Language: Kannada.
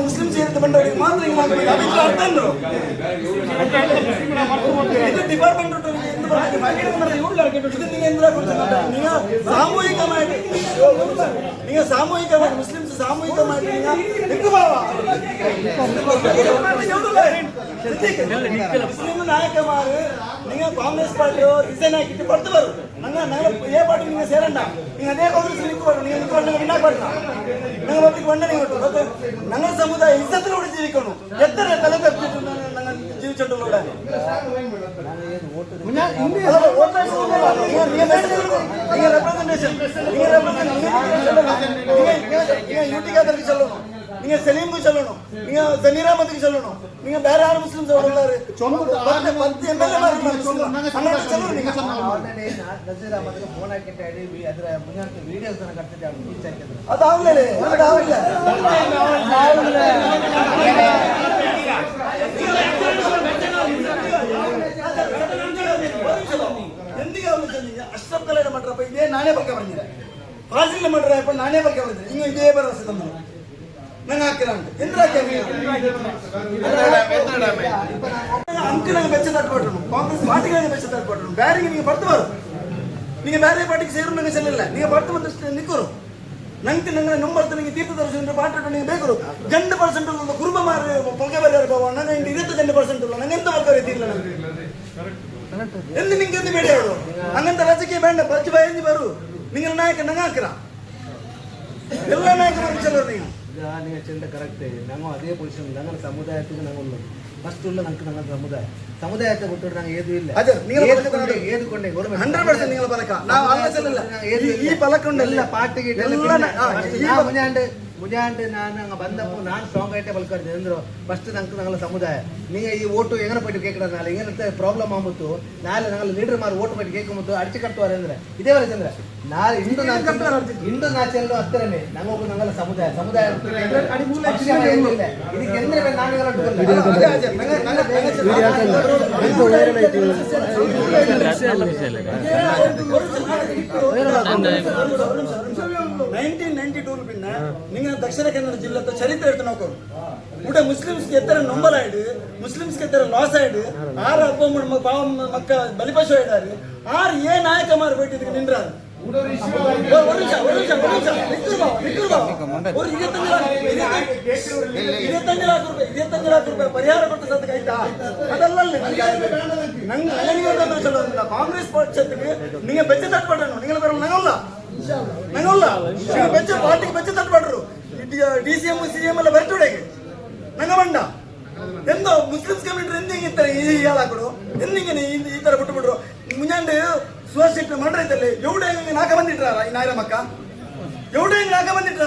ಮುಸ್ಲಿಂ ಸೇರಿದ ಬಂದವರಿಗೆ ಮಾತ್ರ ಹಿಂಗೆ ಮಾಡಬೇಕು ಅದಕ್ಕೆ ಅರ್ಥ ಅಂದ್ರು ಇದು ಡಿಪಾರ್ಟ್ಮೆಂಟ್ ನೀವು ಸಾಮೂಹಿಕವಾಗಿ ನೀವು ಸಾಮೂಹಿಕವಾಗಿ ಮುಸ್ಲಿಮ್ಸ್ ಸಾಮೂಹಿಕವಾಗಿ ಮುಸ್ಲಿಂ ನಾಯಕಮಾರು ನೀವು ಕಾಂಗ್ರೆಸ್ ಪಾರ್ಟಿ ರಿಸೈನ್ ಹಾಕಿಟ್ಟು ಬರ್ತು ಬರು ఏ పార్టీ நீங்கள் சேரண்டா நீங்க அதே காங்கிரஸ் நிற்க நீங்க நிற்க என்ன பண்ணலாம் நாங்க பத்திக்கு வண்ட நீங்க ഞങ്ങൾ സമുദായ ഇജ്ജത്തിലൂടെ ജീവിക്കണം എത്ര തല തെറ്റിട്ട് ഞങ്ങൾ ജീവിച്ചിട്ടുള്ള யூடிகாதருக்கு சொல்லணும் நீங்க சலீமுக்கு சொல்லணும் நீங்க ஜனீராமத்துக்கு சொல்லணும் நீங்க வேற யார் முஸ்லிம்ஸ் உள்ளாரு 10 எம்எல்ஏ மாதிரி சொல்லணும் நீங்க ನಜೀರಾಮತ್ಗೆ ಫೋನ್ ಹಾಕಿಟ್ಟು ಅದರ ಮುಂಜಾನೆ ವಿಡಿಯೋಸ್ ಅನ್ನು ಕಟ್ಟಿದ್ದೆ ಅವರು ಟೀಚ್ ಹಾಕಿದ್ರು ಅದಾಗಲೇ ಅದಾಗಲ್ಲ ಎಂದಿಗೆ ಅವನು ಚೆಲ್ಲಿಗೆ ಅಶ್ರಫ್ ಕಲೆಯ ಮಾಡ್ರಪ್ಪ ಇದೇ ನಾನೇ ಬಗ್ಗೆ ಬಂದಿದ್ದೆ ಫಾಜಿಲ್ ಮಾಡ್ರಪ್ಪ ನಾನೇ ಬಗ್ಗೆ ಬಂದಿದ್ದೆ ಹಿಂಗೆ ಇದೇ ಭರವಸೆ ತಂದ ನಂಗೆ ಹಾಕಿರ ಅಂತ ಎಂದ್ರ ಅಂಕಲ್ ಬೆಚ್ಚ ತಟ್ಕೊಟ್ರು ಕಾಂಗ್ರೆಸ್ ಪಾರ್ಟಿಗೆ ಬೆಚ್ಚ ತಟ್ಕೊಟ್ರು ಬ್ಯಾರಿಗೆ ನೀವು ಬರ್ತು ಬರು நீங்க வேற பாட்டிக்கு சேரும் நீங்க சொல்லல நீங்க பட்டு வந்து நிக்கರು ನಂಗೆ ನಂಗೆ ನಂಬರ್ತ ನಿಮಗೆ ತೀರ್ಥ ದರ್ಶನ ಪಾಠ ನೀವು ಬೇಕು 2% ಒಂದು ಕುರುಬಮಾರು ಪೊಲ್ಕೆ ಬರೆಯರು ಬಾವ ನನಗೆ 22% ಇಲ್ಲ ನಂಗೆ ಎಂತ ಬರ್ತಾರೆ ಇದಿಲ್ಲ ಎಂದು ನಿಂಗೆ ಎಂದು ಬೇಡ ಹೇಳು ಹಂಗಂತ ರಾಜಕೀಯ ಬೇಡ ಬಜ್ಜಿ ಬಾಯಿ ಬರು ನಿಂಗೆ ನಾಯಕ ನಂಗೆ ಹಾಕಿರ ಎಲ್ಲ ನಾಯಕರು ಚಲೋ ನೀವು ಚೆಂದ ಕರೆಕ್ಟ್ ನಾವು ಅದೇ ಪೊಸಿಷನ್ ನನ್ನ ಸಮುದಾಯಕ್ಕೆ ನಾವು ಫಸ್ಟ್ ಉಳ್ಳ ನಂಗೆ ನನ್ನ ಸಮುದಾಯத்தை ಬಿಟ್ಟು ನಂಗೆ ಏದು ಇಲ್ಲ ಏದುಕೊಂಡೆ 100% നിങ്ങൾ പലക ನಾವು ಅಲ್ಲಸಲ್ಲ ಈ ಪಲಕೊಂಡೆಲ್ಲ ಪಾರ್ಟಿಗೆ ಮುಜಾಂಡ್ ನಾನು ಹಂಗೆ ಬಂದಪ್ಪ ನಾನು ಸ್ಟ್ರಾಂಗ್ ಆಯಿಟ್ಟೆ ಬಲ್ಕರ್ದೆ ಅಂದರು ಫಸ್ಟ್ ನಂಗೆ ನಂಗಲ ಸಮುದಾಯ ನೀವು ಈ ಓಟು ಹೆಂಗನ ಪಟ್ಟು ಕೇಳ್ಕಡ ನಾಳೆ ಹೆಂಗಂತ ಪ್ರಾಬ್ಲಮ್ ಆಗ್ಬಿಟ್ಟು ನಾಳೆ ನಂಗಲ್ಲ ಲೀಡರ್ ಮಾರು ಓಟು ಪಟ್ಟು ಕೇಳ್ಕೊಂಬಿಟ್ಟು ಅಡಿಸಿ ಕಟ್ಟುವಾರೆ ಅಂದರೆ ಇದೇ ವರೆ ಚಂದ್ರ ನಾಳೆ ಇಂದು ನಾಚೆಲ್ಲೂ ಹತ್ತಿರನೇ ನಂಗೋಗು ನಂಗಲ್ಲ ಸಮುದಾಯ ಇದಕ್ಕೆ ಎಂದ್ರೆ ನಾನೆಲ್ಲ நீங்க தக்ஷிண கன்னட ಜಿಲ್ಲೆದ ಚರಿತ್ರೆ எடுத்து ನೋಕೋರು ಊಟ ಮುಸ್ಲಿಮ್ಸ್ಗೆ ಎತ್ತರ ನಂಬಲಾಯ್ಡು ಮುಸ್ಲಿಮ್ಸ್ಗೆ ಎತ್ತರ ಲಾಸ್ ಆಯ್ಡು ಆರು ಹಬ್ಬ ಪಾವ ಮಕ್ಕ ಬಲಿಪಶು ಆಯ್ದಾರು ಆರು ಏ ನಾಯಕಮಾರು ಬೇಟಿದ್ದಕ್ಕೆ ನಿಂಡ್ರಾರು ஒரு நிமிஷம் ஒரு 25 ಲಕ್ಷ ರೂಪಾಯಿ ಪರಿಹಾರ ಕೊಟ್ಟ ಸದ್ಯಕ್ಕೆ ಆಯ್ತಾ ಅದಲ್ಲ ನಂಗೆ சொல்லுவாங்க ಕಾಂಗ್ರೆಸ್ ಪಕ್ಷಕ್ಕೆ நீங்க ಬೆಚ್ಚ ತಟ್ಪಡ್ರು ನೀವು ಬರಲ್ಲ ನಂಗಲ್ಲ ನೀವು ಬೆಚ್ಚ ಪಾರ್ಟಿಗೆ ಬೆಚ್ಚ ತಟ್ಪಡ್ರು ಡಿಸಿಎಂ ಸಿಎಂ ಎಲ್ಲ ಬರ್ತುಡೆಗೆ ನಂಗ ಬಂಡ ಎಂದೋ ಮುಸ್ಲಿಮ್ಸ್ ಕಮ್ಯುನಿಟಿ ಎಂದಿಂಗೆ ಇರ್ತಾರೆ ಈ ಹಾಳಾಕೊಡು ಎಂದಿಂಗೆ ಈ ತರ ಬಿಟ್ಟುಬಿಟ್ರು ಮುಂಜಾನೆ ಸುವರ್ಣ ಮಾಡ್ರೈತಲ್ಲಿ ಎವಡೆ ನಾಕ ಬಂದಿಟ್ರ ಈ ನಾಯರಮ್ಮಕ್ಕ ಎವಡೆ ನಾಕ ಬಂದಿಟ್ರ